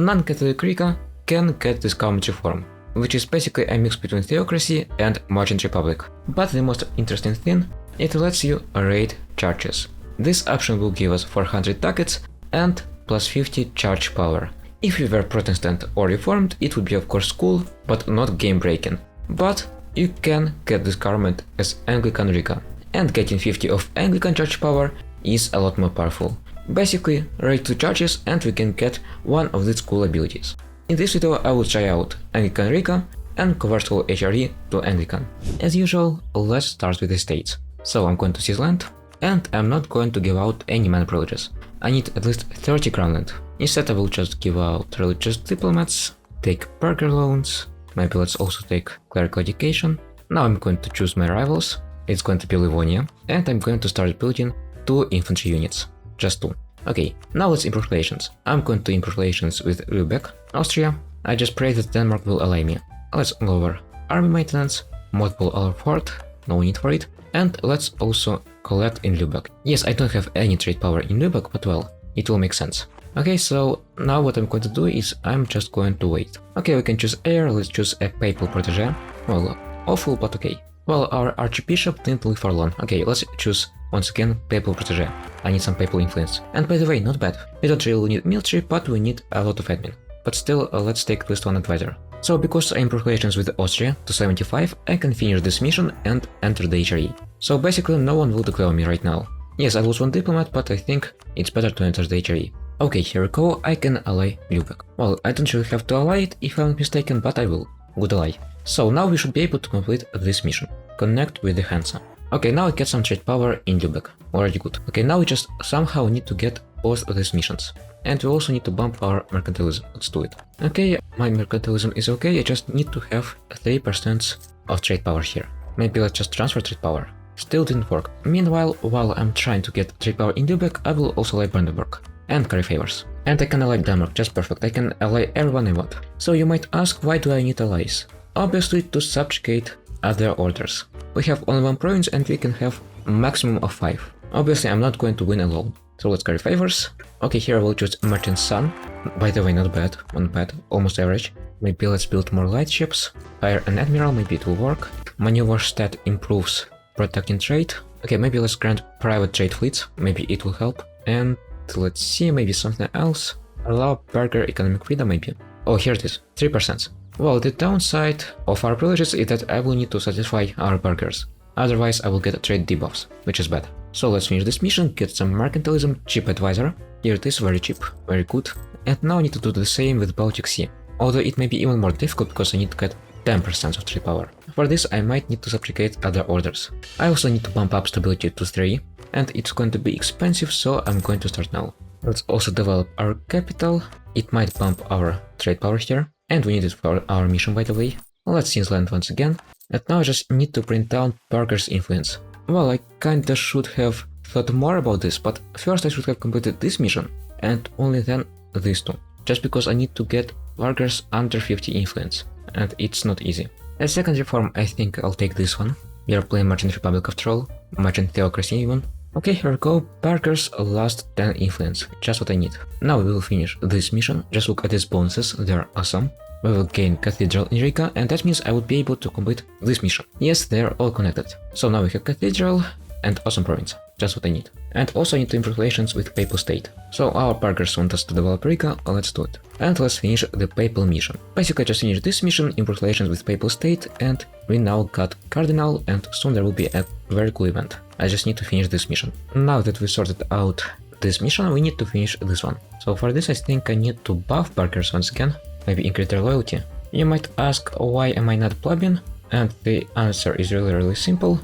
non-Catholic Riga can get this government reform, which is basically a mix between theocracy and merchant republic. But the most interesting thing, it lets you raid churches. This option will give us 400 ducats and plus 50 church power. If you were Protestant or Reformed, it would be of course cool, but not game-breaking. But you can get this government as Anglican Riga, and getting 50 of Anglican church power is a lot more powerful. Basically, raid 2 churches and we can get one of these cool abilities. In this video I will try out Anglican Riga and convert whole HRE to Anglican. As usual, let's start with the states. So I'm going to Seeland, and I'm not going to give out any man privileges. I need at least 30 crownland. Instead I will just give out religious diplomats, take burger loans, maybe let's also take clerical education. Now I'm going to choose my rivals, it's going to be Livonia, and I'm going to start building 2 infantry units. Just 2. Okay, now let's improve relations. I'm going to improve relations with Lübeck, Austria. I just pray that Denmark will ally me. Let's lower army maintenance, mothball our fort, no need for it, and let's also collect in Lübeck. Yes, I don't have any trade power in Lübeck, but well, it will make sense. Okay, so now what I'm going to do is I'm just going to wait. Okay, we can choose heir, let's choose a papal protege. Well, awful, but okay. Well, our archbishop didn't live for long. Okay, let's choose once again papal protege. I need some papal influence. And by the way, not bad. We don't really need military, but we need a lot of admin. But still, let's take at least one advisor. So because I improve relations with Austria to 75, I can finish this mission and enter the HRE. So basically no one will declare me right now. Yes, I lose 1 diplomat, but I think it's better to enter the HRE. Okay, here we go, I can ally Lübeck. Well, I don't really have to ally it if I'm not mistaken, but I will. Good ally. So now we should be able to complete this mission. Connect with the Hansa. Okay, now I get some trade power in Lübeck. Already good. Okay, now we just somehow need to get both of these missions. And we also need to bump our mercantilism. Let's do it. Okay, my mercantilism is okay, I just need to have 3% of trade power here. Maybe let's just transfer trade power. Still didn't work. Meanwhile, while I'm trying to get trade power in Lübeck, I will also ally Brandenburg. And carry favors. And I can ally Denmark, just perfect. I can ally everyone I want. So you might ask, why do I need allies? Obviously to subjugate other orders. We have only 1 province and we can have a maximum of 5. Obviously I'm not going to win alone. So let's carry favors. Okay, here I will choose Merchant Sun. By the way, not bad, almost average. Maybe let's build more light ships. Hire an admiral, maybe it will work. Maneuver stat improves protecting trade. Okay, maybe let's grant private trade fleets, maybe it will help. And let's see, maybe something else. Allow burger economic freedom, maybe. Oh, here it is, 3%. Well, the downside of our privileges is that I will need to satisfy our burgers. Otherwise, I will get trade debuffs, which is bad. So let's finish this mission, get some mercantilism, cheap advisor. Here it is, very cheap, very good. And now I need to do the same with Baltic Sea. Although it may be even more difficult because I need to get 10% of trade power. For this, I might need to subjugate other orders. I also need to bump up stability to 3. And it's going to be expensive, so I'm going to start now. Let's also develop our capital. It might bump our trade power here, and we need it for our mission, by the way. Let's use land once again. And now I just need to print down burgers' influence. Well, I kinda should have thought more about this, but first I should have completed this mission, and only then these 2. Just because I need to get burgers under 50 influence, and it's not easy. As second reform, I think I'll take this one. We are playing Merchant Republic after all, Merchant Theocracy even. Okay, here we go, burgers last 10 influence, just what I need. Now we will finish this mission, just look at these bonuses, they're awesome. We will gain Cathedral in Riga, and that means I would be able to complete this mission. Yes, they're all connected. So now we have Cathedral and awesome province, just what I need. And also I need to improve relations with Papal State. So our burgers want us to develop Riga, let's do it. And let's finish the Papal mission. Basically I just finished this mission, improve relations with Papal State, and we now got Cardinal, and soon there will be a very cool event. I just need to finish this mission. Now that we sorted out this mission, we need to finish this one. So for this I think I need to buff burgers once again, maybe increase their loyalty. You might ask, why am I not plugging? And the answer is really simple.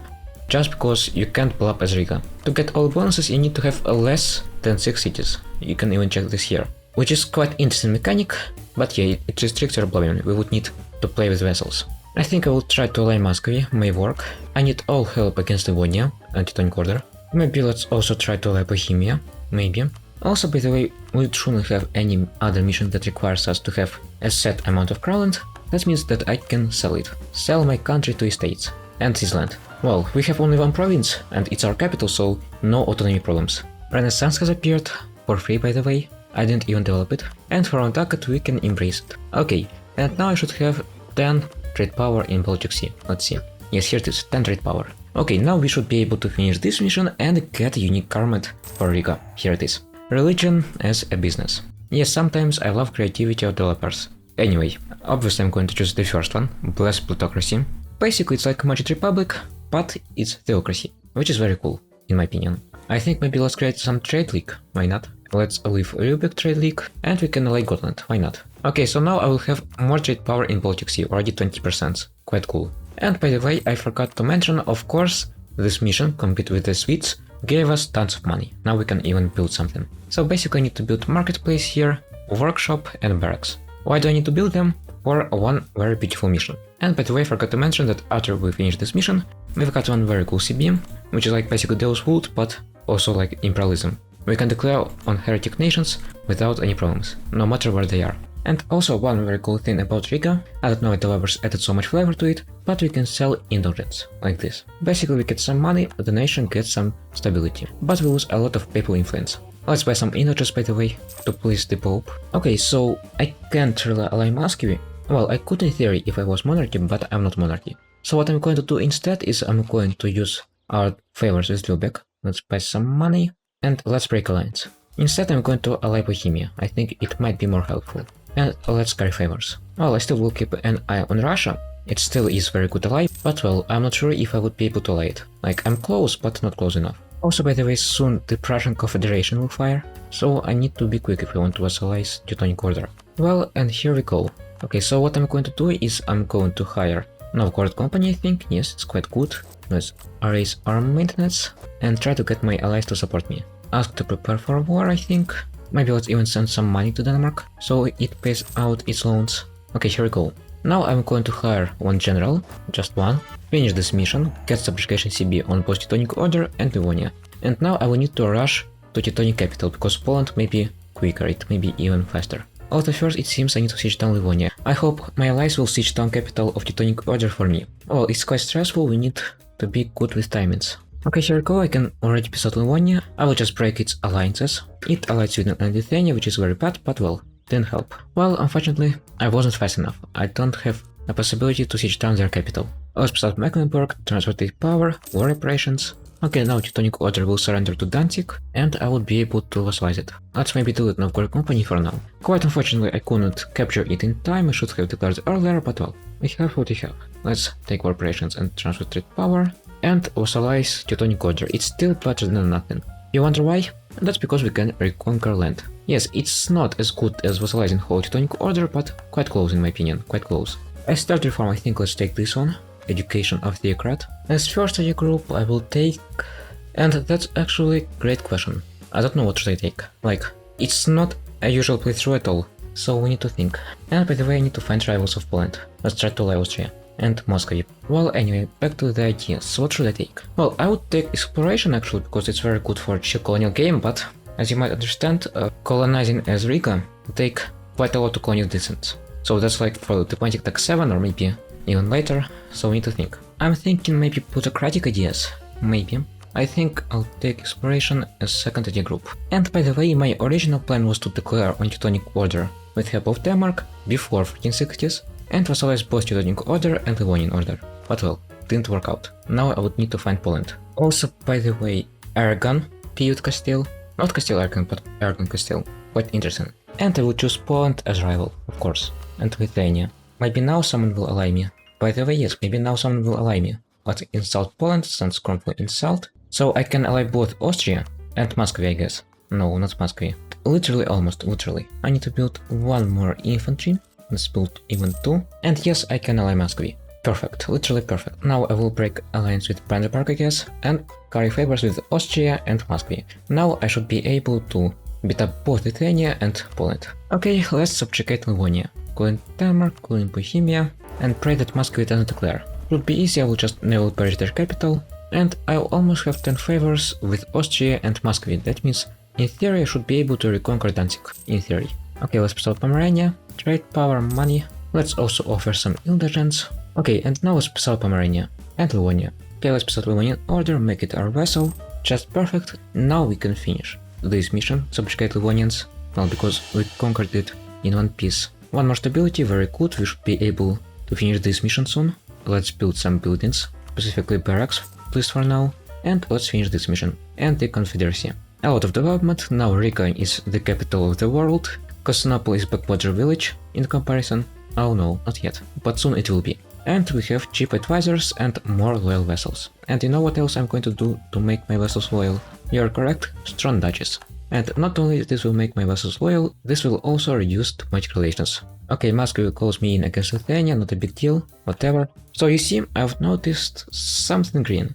Just because you can't plug as Riga. To get all bonuses you need to have less than 6 cities. You can even check this here. Which is quite interesting mechanic, but yeah, it restricts your blogging. We would need to play with vessels. I think I will try to ally Muscovy, may work. I need all help against Livonia, anti-Teutonic order. Maybe let's also try to ally Bohemia, maybe. Also, by the way, we shouldn't have any other mission that requires us to have a set amount of crownland. That means that I can sell it. Sell my country to estates. And this land. Well, we have only 1 province, and it's our capital, so no autonomy problems. Renaissance has appeared, for free by the way. I didn't even develop it. And for Nantucket we can embrace it. Okay, and now I should have 10 trade power in Baltic Sea. Let's see. Yes, here it is, 10 trade power. Okay, now we should be able to finish this mission and get a unique garment for Riga. Here it is. Religion as a business. Yes, sometimes I love creativity of developers. Anyway, obviously I'm going to choose the first one, Blessed Plutocracy. Basically it's like Merchant Republic, but it's theocracy, which is very cool, in my opinion. I think maybe let's create some trade league, why not? Let's leave Lubeck trade league, and we can ally Gotland, why not? Okay, so now I will have more trade power in Baltic Sea, already 20%, quite cool. And by the way, I forgot to mention, of course, this mission, compete with the Swedes, gave us tons of money. Now we can even build something. So basically I need to build marketplace here, workshop and barracks. Why do I need to build them? For one very beautiful mission. And by the way, I forgot to mention that after we finish this mission, we've got one very cool CB, which is like basically Deus Vult, but also like imperialism. We can declare on heretic nations without any problems, no matter where they are. And also one very cool thing about Riga, I don't know if developers added so much flavor to it, but we can sell indulgence, like this. Basically we get some money, the nation gets some stability, but we lose a lot of papal influence. Let's buy some indulgence by the way, to please the Pope. Okay, so I can't really ally Muscovy. Well, I could in theory if I was monarchy, but I'm not monarchy. So what I'm going to do instead is I'm going to use our favors with Lubeck. Let's buy some money, and let's break alliance. Instead I'm going to ally Bohemia, I think it might be more helpful. And let's carry favors. Well, I still will keep an eye on Russia. It still is very good ally, but well, I'm not sure if I would be able to ally it. Like, I'm close, but not close enough. Also, by the way, soon the Prussian Confederation will fire, so I need to be quick if I want to vassalize Teutonic Order. Well, and here we go. Okay, so what I'm going to do is I'm going to hire Novgorod company, I think. Yes, it's quite good. Let's raise arm maintenance and try to get my allies to support me. Ask to prepare for war, I think. Maybe let's even send some money to Denmark, so it pays out its loans. Okay, here we go. Now I'm going to hire one general, just one, finish this mission, get subjugation CB on both Teutonic Order and Livonia. And now I will need to rush to Teutonic capital, because Poland may be quicker, it may be even faster. Also first it seems I need to siege down Livonia. I hope my allies will siege down capital of Teutonic Order for me. Well, it's quite stressful, we need to be good with timings. Okay, here we go, I can already piece out Livonia. I will just break its alliances. It allied Sweden and Lithuania, which is very bad, but well, didn't help. Well, unfortunately, I wasn't fast enough. I don't have the possibility to siege down their capital. Let's piece out Mecklenburg, transfer the power, war operations. Okay, now Teutonic Order will surrender to Danzig, and I would be able to vassalize it. Let's maybe delete Novgorod Company for now. Quite unfortunately, I couldn't capture it in time, I should have declared earlier, but well, we have what we have. Let's take war operations and transfer trade power. And vassalize Teutonic Order, it's still better than nothing. You wonder why? That's because we can reconquer land. Yes, it's not as good as vassalizing whole Teutonic Order, but quite close in my opinion, quite close. As third reform, I think let's take this one, Education of Theocrat. As first study group I will take... And that's actually a great question. I don't know what should I take. Like, it's not a usual playthrough at all, so we need to think. And by the way, I need to find rivals of Poland. Let's try to ally Austria. And Moscow. Well, anyway, back to the ideas. What should I take? Well, I would take exploration actually, because it's very good for a chill colonial game, but as you might understand, colonizing as Riga will take quite a lot of colonial distance. So that's like for diplomatic tax 7 or maybe even later, so we need to think. I'm thinking maybe plutocratic ideas. Maybe. I think I'll take exploration as second idea group. And by the way, my original plan was to declare on Teutonic Order with help of Denmark before 1460s, and vassalize both Teutonic Order and Livonian Order. But well, didn't work out. Now I would need to find Poland. Also, by the way, Aragon, Piute Castile. Not Castile Aragon, but Aragon Castile. Quite interesting. And I will choose Poland as rival, of course. And Lithuania. Maybe now someone will ally me. By the way, yes, maybe now someone will ally me. Let's insult Poland, since currently insult. So I can ally both Austria and Muscovy, I guess. No, not Muscovy. Literally, almost, literally. I need to build one more infantry. Let's build even 2. And yes, I can ally Muscovy. Perfect, literally perfect. Now I will break alliance with Brandenburg, I guess, and carry favors with Austria and Muscovy. Now I should be able to beat up both Lithuania and Poland. Okay, let's subjugate Livonia. Clean Denmark, clean Bohemia, and pray that Muscovy doesn't declare. It would be easy, I will just naval purge their capital, and I'll almost have 10 favors with Austria and Muscovy. That means, in theory, I should be able to reconquer Danzig. In theory. Okay, let's piece out Pomerania. Trade, power, money. Let's also offer some indulgence. Okay, and now let's piece out Pomerania and Livonia. Okay, let's piece out Livonian Order, make it our vassal. Just perfect. Now we can finish this mission, subjugate Livonians. Well, because we conquered it in one piece. One more stability, very good, we should be able to finish this mission soon. Let's build some buildings, specifically barracks, please for now, and let's finish this mission. And the Confederacy. A lot of development, now Riga is the capital of the world, Constantinople is backwater village in comparison. Oh no, not yet, but soon it will be. And we have cheap advisors and more loyal vessels. And you know what else I'm going to do to make my vessels loyal? You're correct, strong duchies. And not only this will make my vessels loyal, this will also reduce diplomatic relations. Okay, Moscow will close me in against Lithuania, not a big deal, whatever. So you see, I've noticed something green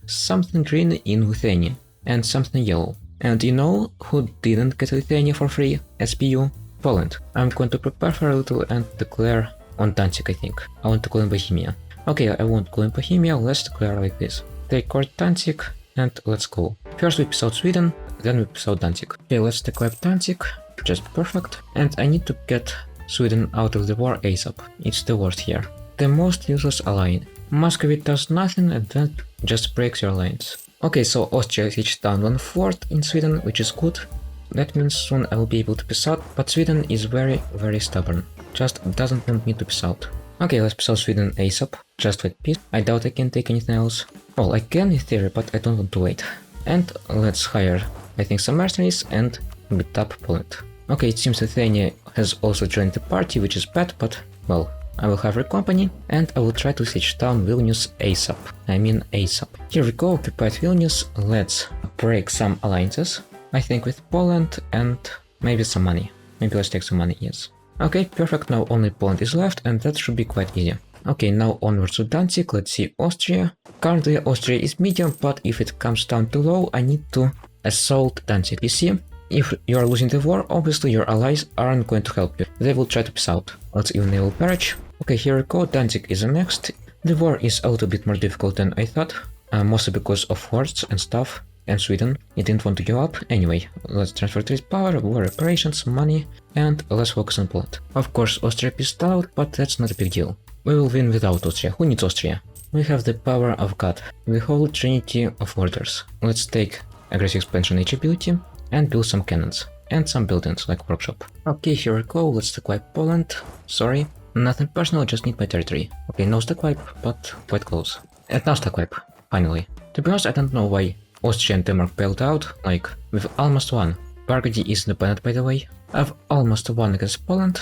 in Lithuania, and something yellow. And you know who didn't get Lithuania for free, SPU? Poland. I'm going to prepare for a little and declare on Danzig, I think. I want to call him Bohemia. Okay, I won't call him Bohemia, let's declare like this. Take court Danzig, and let's go. First we piss out Sweden, then we piss out Danzig. Okay, let's declare Danzig, just perfect. And I need to get Sweden out of the war ASAP. It's the worst here. The most useless ally. Muscovy does nothing and then just breaks your lines. Okay, so Austria sieged down 1/4 in Sweden, which is good. That means soon I will be able to piss out, but Sweden is very stubborn. Just doesn't want me to piss out. Okay, let's piss out Sweden ASAP. Just wait peace. I doubt I can take anything else. Well, I can in theory, but I don't want to wait. And let's hire, I think, some mercenaries and beat up Poland. Okay, it seems Lithuania has also joined the party, which is bad, but, well, I will have Recompany, and I will try to siege down Vilnius ASAP. I mean ASAP. Here we go, occupied Vilnius. Let's break some alliances. I think with Poland and maybe some money. Maybe let's take some money, yes. Okay, perfect, now only Poland is left, and that should be quite easy. Okay, now onwards to Danzig, let's see Austria. Currently Austria is medium, but if it comes down to low, I need to assault Danzig. You see, if you are losing the war, obviously your allies aren't going to help you. They will try to piss out. Let's even naval barrage. Okay, here we go, Danzig is the next. The war is a little bit more difficult than I thought, mostly because of hordes and stuff. And Sweden, it didn't want to give up. Anyway, let's transfer trade power, war reparations, money, and let's focus on Poland. Of course, Austria pissed out, but that's not a big deal. We will win without Austria. Who needs Austria? We have the power of God, the whole trinity of orders. Let's take aggressive expansion age ability and build some cannons and some buildings like workshop. Okay, here we go. Let's stack wipe Poland. Sorry, nothing personal, just need my territory. Okay, no stack wipe, but quite close. And now stack wipe, finally. To be honest, I don't know why Austria and Denmark bailed out, like, we've almost won. Burgundy is independent, by the way. I've almost won against Poland.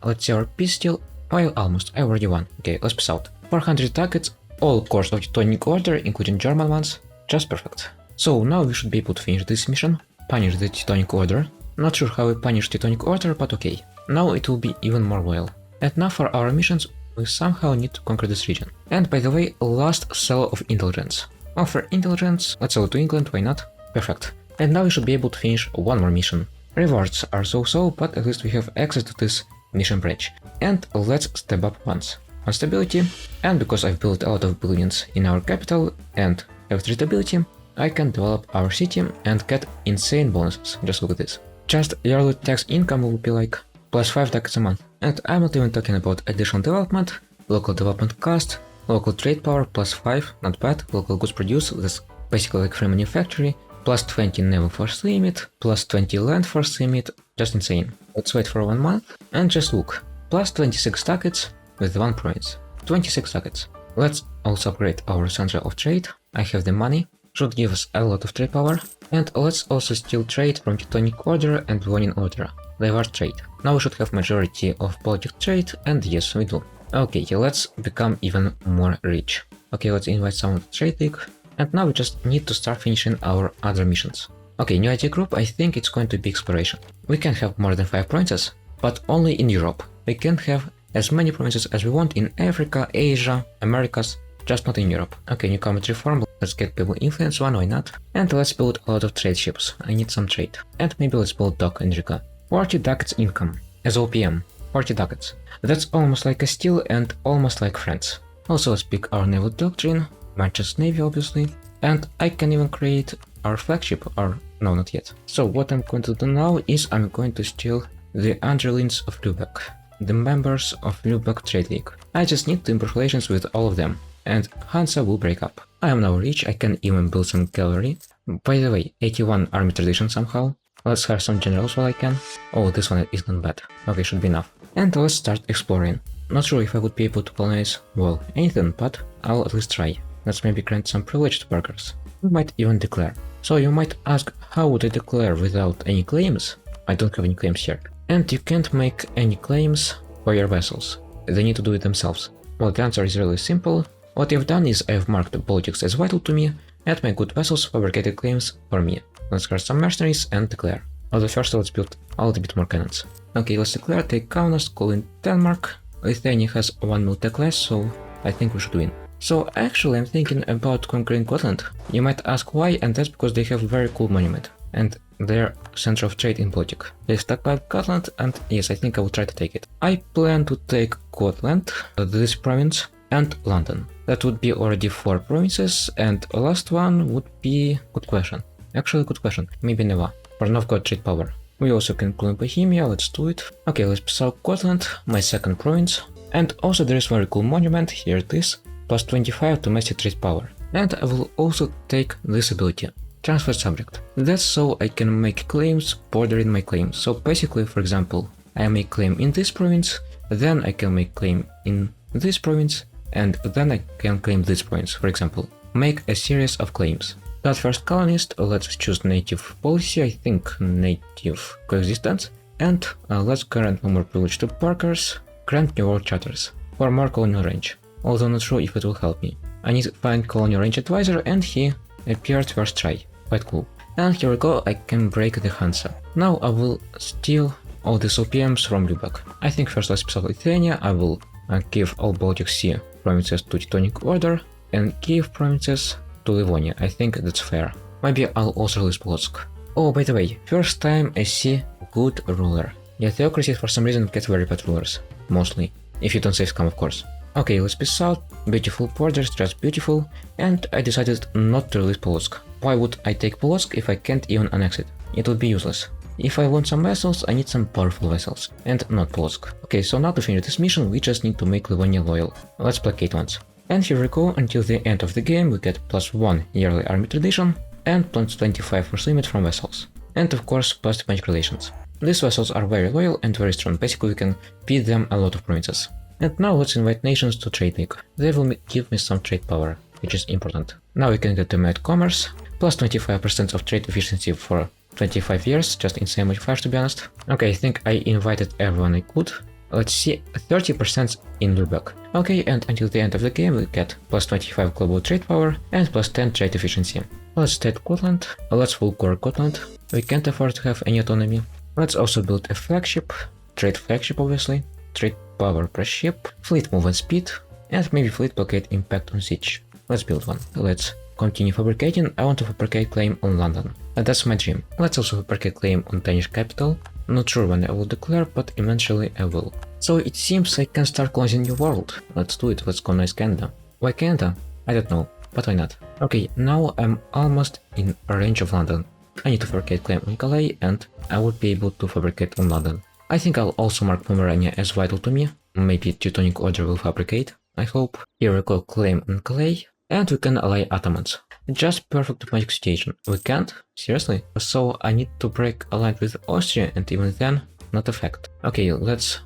Let's see our peace deal. While almost, I already won. Okay, let's piss out. 400 targets, all cores of Teutonic Order, including German ones. Just perfect. So now we should be able to finish this mission. Punish the Teutonic Order. Not sure how we punish Teutonic Order, but okay. Now it will be even more loyal. And now for our missions, we somehow need to conquer this region. And by the way, last cell of intelligence. Offer intelligence, let's sell it to England, why not? Perfect. And now we should be able to finish one more mission. Rewards are so-so, but at least we have access to this mission bridge. And let's step up once. On stability, and because I've built a lot of buildings in our capital and have stability, I can develop our city and get insane bonuses. Just look at this. Just yearly tax income will be like +5 ducats a month. And I'm not even talking about additional development, local development cost, local trade power +5, not bad, local goods produced, that's basically like free manufacturing, +20 naval force limit, +20 land force limit, just insane. Let's wait for 1 month, and just look, +26 ducats with 1 province, 26 ducats. Let's also upgrade our center of trade, I have the money, should give us a lot of trade power, and let's also steal trade from Teutonic Order and Livonian Order, diverse trade. Now we should have majority of Baltic trade, and yes, we do. Okay, let's become even more rich. Okay, let's invite someone to Trade League. And now we just need to start finishing our other missions. Okay, new idea group, I think it's going to be exploration. We can have more than 5 provinces, but only in Europe. We can have as many provinces as we want in Africa, Asia, Americas, just not in Europe. Okay, new combat reform, let's get people influence one, why not? And let's build a lot of trade ships, I need some trade. And maybe let's build dock in Riga. 40 ducats income, as OPM. 40 ducats. That's almost like a steal and almost like France. Also let's pick our naval doctrine, Manchester Navy obviously, and I can even create our flagship, or no, not yet. So what I'm going to do now is I'm going to steal the underlings of Lübeck, the members of Lübeck Trade League. I just need to improve relations with all of them, and Hansa will break up. I am now rich, I can even build some cavalry. By the way, 81 army tradition somehow. Let's hire some generals while I can. Oh, this one is not bad. Okay, should be enough. And let's start exploring. Not sure if I would be able to colonize, well, anything, but I'll at least try. Let's maybe grant some privilege to workers. We might even declare. So you might ask, how would I declare without any claims? I don't have any claims here. And you can't make any claims for your vassals. They need to do it themselves. Well, the answer is really simple. What I've done is I've marked the Baltics as vital to me, and my good vassals fabricated claims for me. Let's hire some mercenaries and declare. Although first let's build a little bit more cannons. Okay, let's declare, take Kaunas, call in Denmark. Lithuania has 1 mil tech less, so I think we should win. So actually I'm thinking about conquering Gotland. You might ask why, and that's because they have a very cool monument. And they're center of trade in Baltic. They stockpile Gotland, and yes, I think I will try to take it. I plan to take Gotland, this province, and London. That would be already 4 provinces, and the last one would be... good question. Actually, good question. Maybe Neva, for Novgorod trade power. We also can claim Bohemia, let's do it. Okay, let's piss out Gotland, my second province. And also there is very cool monument, here it is, plus 25 domestic trade power. And I will also take this ability, transfer subject. That's so I can make claims bordering my claims. So basically, for example, I make claim in this province, then I can make claim in this province, and then I can claim this province, for example. Make a series of claims. That first colonist, let's choose native policy, I think native coexistence, and let's grant no more privilege to workers, grant new world charters, for more colonial range, although not sure if it will help me. I need to find colonial range advisor, and he appeared first try, quite cool. And here we go, I can break the Hansa. Now I will steal all these OPMs from Lubeck. I think first let's piss off Lithuania, I will give all Baltic Sea provinces to Teutonic Order, and Kiev provinces to Livonia. I think that's fair. Maybe I'll also release Polotsk. Oh, by the way, first time I see good ruler. Yeah, theocracies for some reason get very bad rulers. Mostly. If you don't save scum, of course. Okay, let's peace out. Beautiful borders, just beautiful. And I decided not to release Polotsk. Why would I take Polotsk if I can't even annex it? It would be useless. If I want some vessels, I need some powerful vessels. And not Polotsk. Okay, so now to finish this mission, we just need to make Livonia loyal. Let's placate once. And here we go, until the end of the game we get +1 yearly army tradition and +25 force limit from vessels. And of course plus diplomatic relations. These vessels are very loyal and very strong, basically we can beat them a lot of provinces. And now let's invite nations to trade league. They will give me some trade power, which is important. Now we can get the med commerce, plus 25% of trade efficiency for 25 years, just insane modifiers to be honest. Okay, I think I invited everyone I could. Let's see, 30% in Lubeck. Okay, and until the end of the game we get plus 25 global trade power and plus 10 trade efficiency. Let's take Gotland, let's full core Gotland. We can't afford to have any autonomy. Let's also build a flagship, trade flagship obviously, trade power per ship, fleet movement speed, and maybe fleet blockade impact on siege. Let's build one. Let's continue fabricating. I want to fabricate claim on London. That's my dream. Let's also fabricate claim on Danish capital. Not sure when I will declare, but eventually I will. So it seems I can start colonizing New World. Let's do it, let's colonize Canada. Why Canada? I don't know, but why not? Okay, now I'm almost in range of London. I need to fabricate claim on Calais and I would be able to fabricate on London. I think I'll also mark Pomerania as vital to me. Maybe Teutonic Order will fabricate, I hope. Here we go, claim on Calais, and we can ally Ottomans. Just perfect diplomatic situation. We can't? Seriously? So I need to break alliance with Austria and even then, not effect. Okay, let's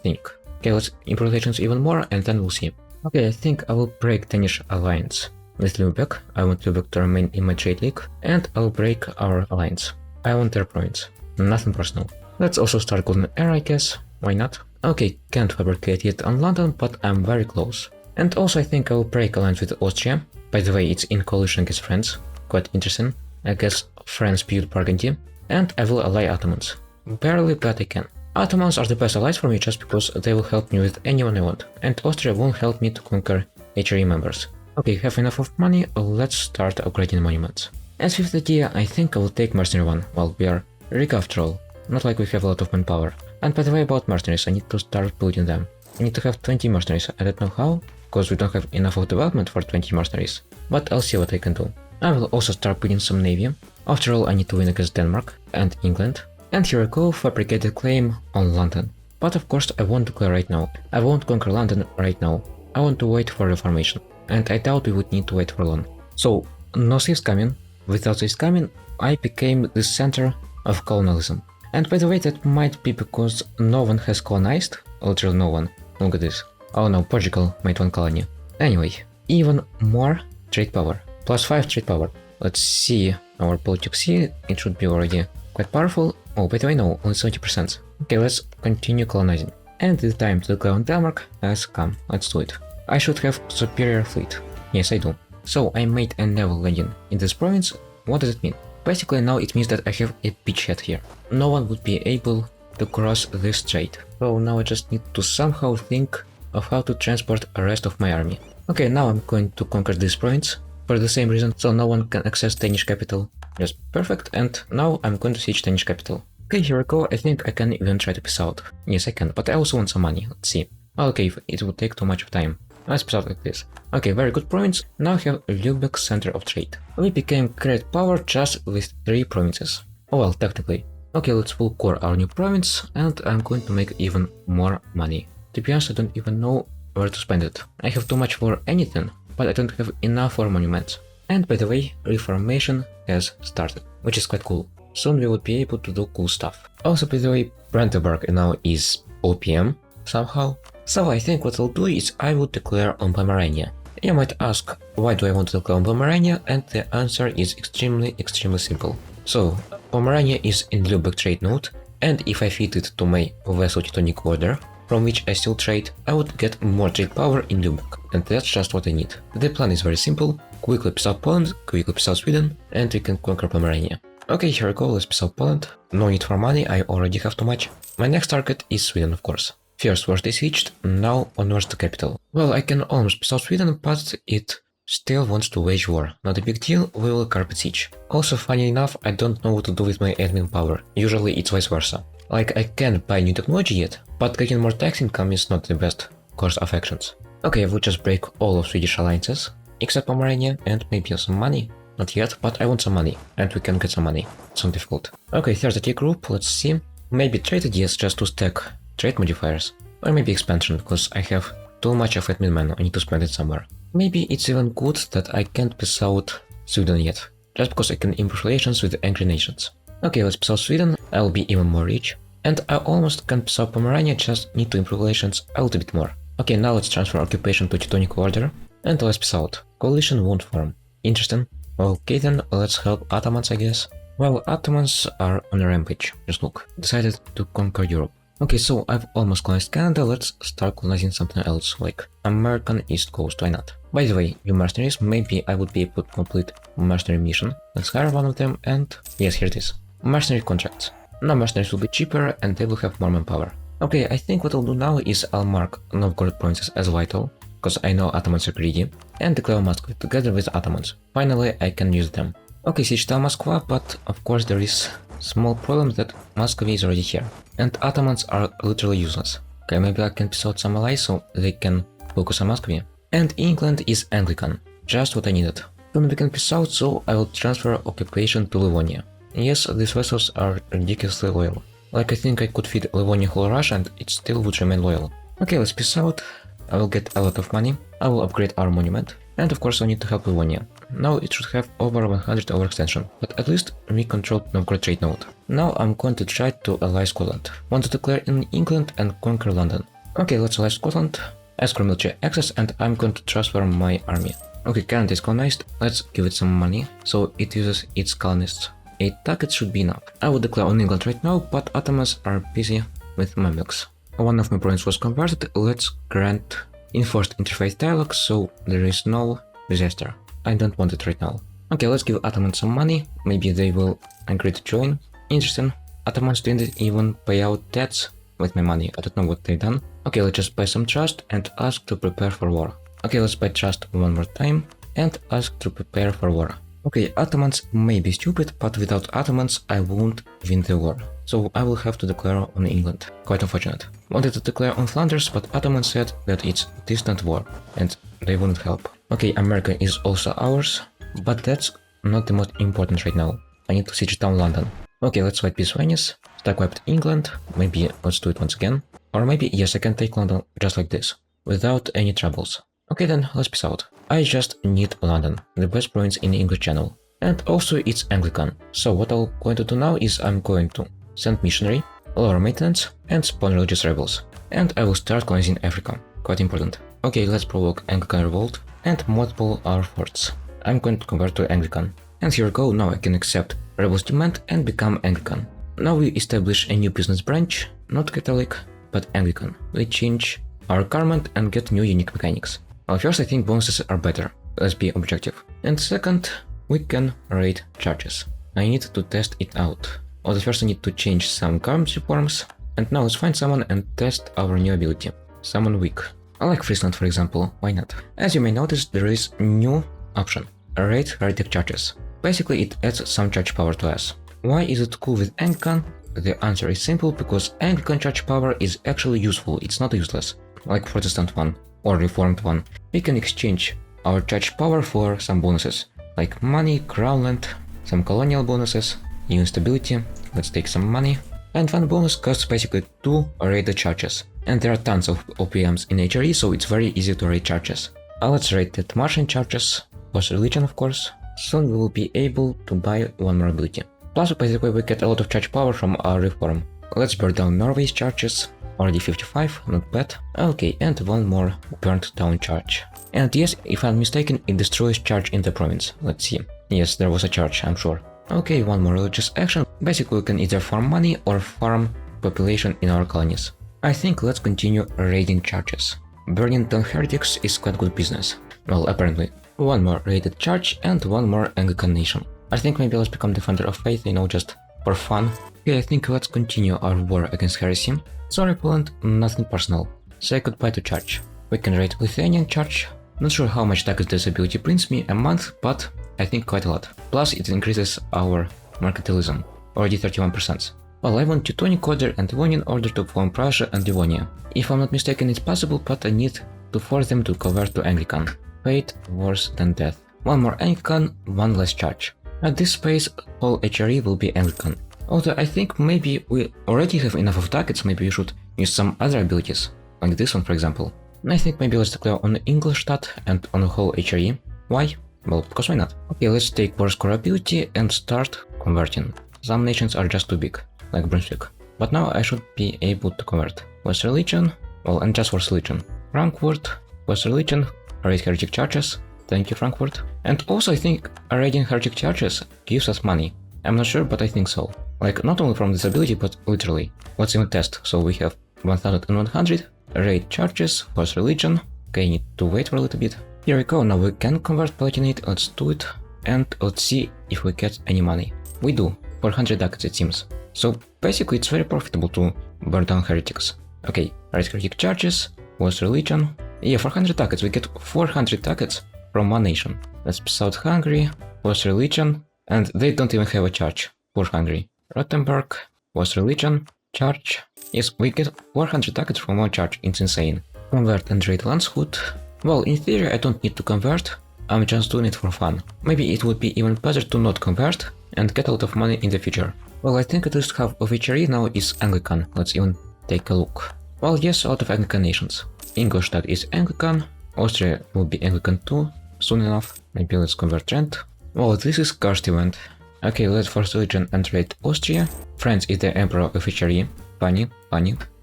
think. Okay, let's improve relations even more and then we'll see. Okay, I think I will break Danish alliance with Lubeck. I want Lubeck to remain in my trade league and I'll break our alliance. I want their province. Nothing personal. Let's also start Golden Era, I guess. Why not? Okay, can't fabricate yet on London, but I'm very close. And also I think I will break alliance with Austria. By the way, it's in coalition against France. Quite interesting. I guess France built Burgundy. And I will ally Ottomans. Barely, but I can. Ottomans are the best allies for me just because they will help me with anyone I want. And Austria won't help me to conquer HRE members. Okay, have enough of money, let's start upgrading monuments. As fifth idea, I think I will take Mercenary 1. Well, we are Riga after all. Not like we have a lot of manpower. And by the way about mercenaries, I need to start building them. I need to have 20 mercenaries, I don't know how, because we don't have enough of development for 20 mercenaries. But I'll see what I can do. I will also start building some navy. After all, I need to win against Denmark and England. And here I go, fabricated claim on London. But of course I won't declare right now. I won't conquer London right now. I want to wait for reformation. And I doubt we would need to wait for long. So, no sieves coming. Without sieves coming, I became the center of colonialism. And by the way, that might be because no one has colonized, literally no one. Look at this. Oh no, Portugal made one colony. Anyway, even more trade power. +5 trade power. Let's see our politics here. It should be already quite powerful. Oh, by the way, no, only 70%. Okay, let's continue colonizing. And the time to declare on Denmark has come. Let's do it. I should have superior fleet. Yes, I do. So I made a naval landing in this province. What does it mean? Basically now it means that I have a beachhead here. No one would be able to cross this strait. So now I just need to somehow think of how to transport the rest of my army. Okay, now I'm going to conquer this province for the same reason, so no one can access Danish capital. Just perfect, and now I'm going to siege Danish capital. Okay, here we go. I think I can even try to peace out. Yes, I can, but I also want some money. Let's see. Okay, it would take too much of time. Let's peace out like this. Okay, very good province. Now we have Lübeck center of trade. We became great power just with 3 provinces. Oh well, technically. Okay, let's full core our new province, and I'm going to make even more money. To be honest, I don't even know where to spend it. I have too much for anything, but I don't have enough for monuments. And by the way, reformation has started, which is quite cool. Soon we would be able to do cool stuff. Also, by the way, Brandenburg now is OPM somehow. So I think what I'll do is I will declare on Pomerania. You might ask, why do I want to declare on Pomerania? And the answer is extremely simple. So, Pomerania is in Lübeck trade node, and if I feed it to my vassal Teutonic order, from which I still trade, I would get more trade power in Lübeck, and that's just what I need. The plan is very simple: quickly peace out Poland, quickly peace out Sweden, and we can conquer Pomerania. Okay, here we go, let's peace out Poland. No need for money, I already have too much. My next target is Sweden, of course. First was they sieged, now onwards the capital. Well, I can almost peace out Sweden, but it still wants to wage war. Not a big deal, we will carpet siege. Also, funny enough, I don't know what to do with my admin power. Usually it's vice versa. Like, I can't buy new technology yet, but getting more tax income is not the best course of actions. Okay, I will just break all of Swedish alliances, except Pomerania, and maybe some money. Not yet, but I want some money, and we can get some money. It's not difficult. Okay, 30 group, let's see. Maybe trade ideas just to stack trade modifiers, or maybe expansion, because I have too much of admin mana, I need to spend it somewhere. Maybe it's even good that I can't peace out Sweden yet, just because I can improve relations with the angry nations. Okay, let's peace out Sweden, I'll be even more rich. And I almost can peace out Pomerania, just need to improve relations a little bit more. Okay, now let's transfer occupation to Teutonic Order, and let's peace out. Coalition won't form. Interesting. Okay then, let's help Ottomans, I guess. Well, Ottomans are on a rampage. Just look, decided to conquer Europe. Okay, so I've almost colonized Canada, let's start colonizing something else, like American East Coast, why not? By the way, you mercenaries, maybe I would be able to complete mercenary mission. Let's hire one of them, and yes, here it is. Mercenary contracts. Now mercenaries will be cheaper and they will have more manpower. Okay, I think what I'll do now is I'll mark Novgorod provinces as vital, because I know Ottomans are greedy, and declare Moscow together with Ottomans. Finally, I can use them. Okay, siege down Moscow, but of course there is small problem that Moscow is already here, and Ottomans are literally useless. Okay, maybe I can peace out some allies so they can focus on Moscow. And England is Anglican, just what I needed. Soon we can peace out, so I will transfer occupation to Livonia. Yes, these vessels are ridiculously loyal. Like, I think I could feed Livonia whole Russia and it still would remain loyal. Okay, let's peace out. I will get a lot of money. I will upgrade our monument. And of course I need to help Livonia. Now it should have over 100 overextension, but at least we controlled Novgorod trade node. Now I'm going to try to ally Scotland. Want to declare in England and conquer London. Okay, let's ally Scotland. Ask for military access, and I'm going to transfer my army. Okay, Canada is colonized. Let's give it some money so it uses its colonists. 8 targets should be enough. I would declare on England right now, but Ottomans are busy with Mamluks. One of my provinces was converted. Let's grant enforced interfaith dialogue so there is no disaster. I don't want it right now. Okay, let's give Ottomans some money. Maybe they will agree to join. Interesting. Ottomans didn't even pay out debts with my money. I don't know what they've done. Okay, let's just buy some trust and ask to prepare for war. Okay, let's buy trust one more time and ask to prepare for war. Okay, Ottomans may be stupid, but without Ottomans I won't win the war. So I will have to declare on England. Quite unfortunate. Wanted to declare on Flanders, but Ottomans said that it's distant war and they wouldn't help. Okay, America is also ours, but that's not the most important right now. I need to siege down London. Okay, let's fight peace Venice. Stack wiped England. Maybe let's do it once again. Or maybe, yes, I can take London just like this, without any troubles. Okay then, let's peace out. I just need London, the best province in the English Channel. and also it's Anglican. So what I'm going to do now is I'm going to send missionary, lower maintenance, and spawn religious rebels. And I will start colonizing Africa. Quite important. Okay, let's provoke Anglican revolt and multiple our forts. I'm going to convert to Anglican. And here we go, now I can accept rebels' demand and become Anglican. Now we establish a new business branch, not Catholic, but Anglican. We change our garment and get new unique mechanics. Well, first I think bonuses are better, let's be objective. And second, we can raid churches. I need to test it out. Well, first I need to change some government reforms. And now let's find someone and test our new ability. Someone weak. I like Friesland, for example, why not? As you may notice, there is a new option. Raid heretic churches. Basically it adds some church power to us. Why is it cool with Anglican? The answer is simple, because Anglican church power is actually useful, it's not useless. Like Protestant one or Reformed one. We can exchange our church power for some bonuses, like money, crown land, some colonial bonuses, new stability. Let's take some money. And one bonus costs basically 2 raided churches. And there are tons of OPMs in HRE, so it's very easy to raid churches. Let's raid the Martian churches, plus religion of course. Soon we will be able to buy one more ability. Plus basically we get a lot of church power from our reform. Let's burn down Norway's churches, already 55, not bad. Okay, and one more burnt down church. And yes, if I'm mistaken, it destroys church in the province. Let's see. Yes, there was a church, I'm sure. Okay, one more religious action. Basically we can either farm money or farm population in our colonies. I think let's continue raiding churches. Burning down heretics is quite good business. Well, apparently. One more raided church and one more Anglican nation. I think maybe let's become defender of faith, you know, just for fun. Okay, I think let's continue our war against heresy. Sorry Poland, nothing personal. Say goodbye to church. We can raid Lithuanian church. Not sure how much tax this ability brings me a month, but I think quite a lot. Plus it increases our mercantilism, already 31%. Well, I want Teutonic Order and Livonian Order to form Prussia and Livonia. If I'm not mistaken, it's possible, but I need to force them to convert to Anglican. Fate worse than death. One more Anglican, one less church. At this pace, all HRE will be Anglican. Although I think maybe we already have enough of targets, maybe we should use some other abilities, like this one for example. And I think maybe let's declare on Ingolstadt and on the whole HRE. Why? Well, because why not? Okay, let's take war score ability and start converting. Some nations are just too big, like Brunswick. But now I should be able to convert. West religion, well, and just West religion. Frankfurt, West religion, raid heretic churches. Thank you, Frankfurt. And also I think raiding heretic churches gives us money. I'm not sure, but I think so. Like, not only from this ability, but literally. Let's even test. So we have 1100 raid churches, West religion. Okay, need to wait for a little bit. Here we go, now we can convert Palatinate, let's do it. And let's see if we get any money. We do, 400 ducats it seems. So basically it's very profitable to burn down heretics. Okay, raid heretic churches, West religion. Yeah, 400 ducats, we get 400 ducats from one nation. That's South Hungary, West religion, and they don't even have a church. Poor Hungary. Rothenburg, West religion, church. Yes, we get 400 ducats from one church, it's insane. Convert and raid Landshut. Well, in theory I don't need to convert, I'm just doing it for fun. Maybe it would be even better to not convert and get a lot of money in the future. Well, I think at least half of HRE now is Anglican, let's even take a look. Well, yes, a lot of Anglican nations. Ingolstadt is Anglican, Austria will be Anglican too, soon enough. Maybe let's convert Trent. Well, this is cursed event. Okay, let's force religion and raid Austria. France is the emperor of HRE, funny.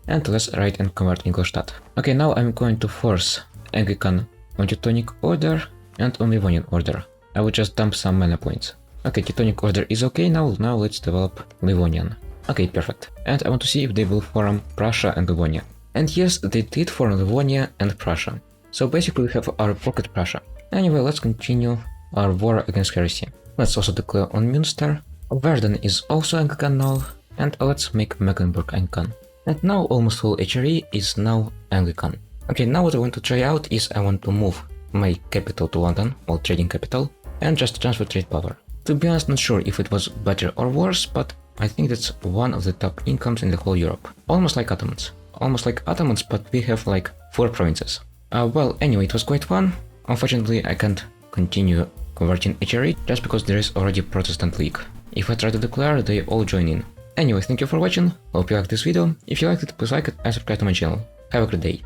And let's raid and convert Ingolstadt. Okay, now I'm going to force Anglican on Teutonic Order and on Livonian Order. I will just dump some mana points. Okay, Teutonic Order is okay now let's develop Livonian. Okay, perfect. And I want to see if they will form Prussia and Livonia. And yes, they did form Livonia and Prussia. So basically we have our pocket Prussia. Anyway, let's continue our war against heresy. Let's also declare on Münster. Verden is also Anglican now. And let's make Mecklenburg Anglican. And now almost all HRE is now Anglican. Okay, now what I want to try out is I want to move my capital to London, well, trading capital, and just transfer trade power. To be honest, not sure if it was better or worse, but I think that's one of the top incomes in the whole Europe. Almost like Ottomans. Almost like Ottomans, but we have like 4 provinces. Well, anyway, it was quite fun. Unfortunately, I can't continue converting HRE just because there is already Protestant League. If I try to declare, they all join in. Anyway, thank you for watching, hope you liked this video. If you liked it, please like it and subscribe to my channel. Have a great day.